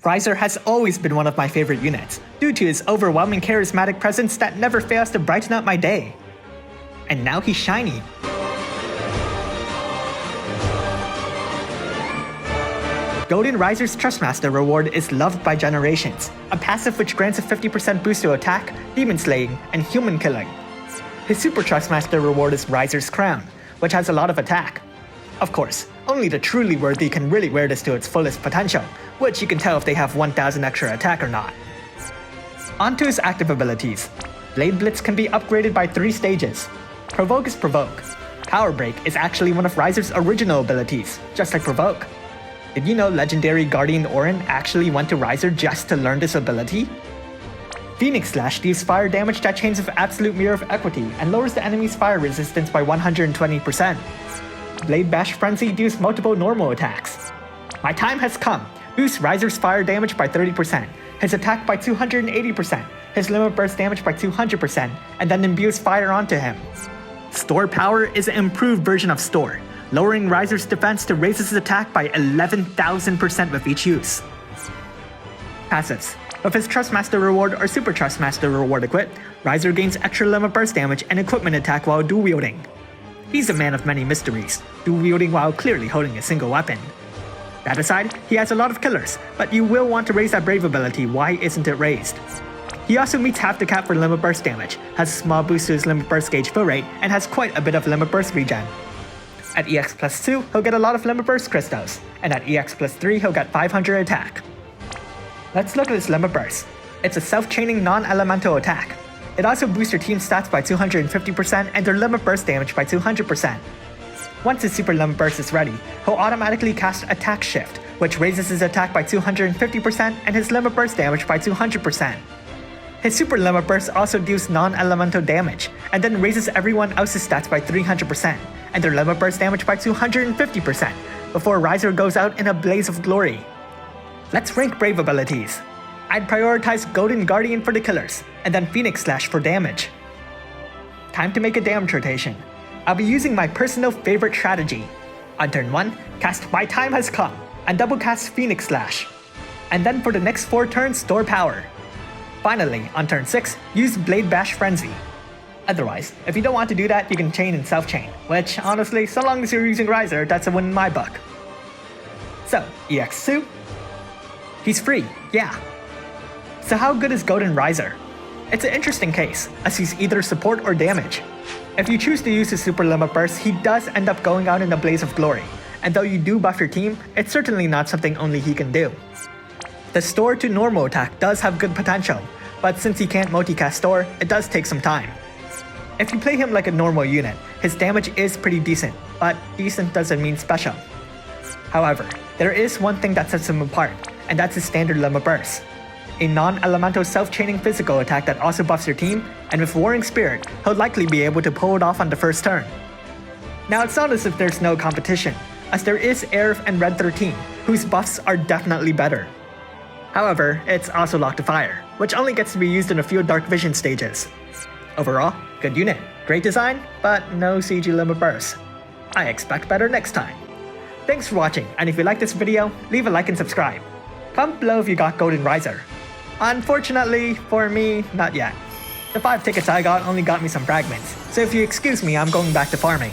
Rizer has always been one of my favorite units, due to his overwhelming charismatic presence that never fails to brighten up my day. And now he's shiny. Golden Rizer's Trustmaster reward is loved by generations, a passive which grants a 50% boost to attack, demon slaying, and human killing. His Super Trustmaster reward is Rizer's Crown, which has a lot of attack. Of course, only the truly worthy can really wear this to its fullest potential, which you can tell if they have 1000 extra attack or not. On to his active abilities. Blade Blitz can be upgraded by 3 stages. Provoke is Provoke. Power Break is actually one of Rizer's original abilities, just like Provoke. Did you know legendary Guardian Orin actually went to Rizer just to learn this ability? Phoenix Slash deals fire damage that chains with absolute Mirror of Equity and lowers the enemy's fire resistance by 120%. Blade Bash Frenzy deals multiple normal attacks. My Time Has Come boosts Rizer's fire damage by 30%, his attack by 280%, his limit burst damage by 200%, and then imbues fire onto him. Store Power is an improved version of Store, lowering Rizer's defense to raise his attack by 11,000% with each use. Passives. With his Trustmaster reward or Super Trustmaster reward equipped, Rizer gains extra limit burst damage and equipment attack while dual wielding. He's a man of many mysteries, dual wielding while clearly holding a single weapon. That aside, he has a lot of killers, but you will want to raise that Brave ability. Why isn't it raised? He also meets half the cap for limit burst damage, has a small boost to his limit burst gauge fill rate, and has quite a bit of limit burst regen. At EX plus 2, he'll get a lot of limit burst crystals, and at EX plus 3, he'll get 500 attack. Let's look at his limit burst. It's a self-chaining non-elemental attack. It also boosts your team's stats by 250% and their limit burst damage by 200%. Once his super limit burst is ready, he'll automatically cast Attack Shift, which raises his attack by 250% and his limit burst damage by 200%. His super limit burst also deals non-elemental damage, and then raises everyone else's stats by 300%, and their limit burst damage by 250%, before Rizer goes out in a blaze of glory. Let's rank Brave abilities. I'd prioritize Golden Guardian for the killers, and then Phoenix Slash for damage. Time to make a damage rotation. I'll be using my personal favorite strategy. On turn 1, cast My Time Has Come, and double cast Phoenix Slash. And then for the next 4 turns, Store Power. Finally, on turn 6, use Blade Bash Frenzy. Otherwise, if you don't want to do that, you can chain and self-chain, which honestly, so long as you're using Rizer, that's a win in my book. So, EX2? He's free, yeah. So how good is Golden Rizer? It's an interesting case, as he's either support or damage. If you choose to use his super limit burst, he does end up going out in a blaze of glory, and though you do buff your team, it's certainly not something only he can do. The Store to normal attack does have good potential, but since he can't multicast Store, it does take some time. If you play him like a normal unit, his damage is pretty decent, but decent doesn't mean special. However, there is one thing that sets him apart, and that's his standard limit burst. A non-elemental self-chaining physical attack that also buffs your team, and with Warring Spirit, he'll likely be able to pull it off on the first turn. Now it's not as if there's no competition, as there is Aerith and Red 13, whose buffs are definitely better. However, it's also locked to fire, which only gets to be used in a few Dark Vision stages. Overall, good unit, great design, but no CG limit burst. I expect better next time. Thanks for watching, and if you like this video, leave a like and subscribe. Comment below if you got Golden Rizer. Unfortunately, for me, not yet. The 5 tickets I got only got me some fragments, so if you excuse me, I'm going back to farming.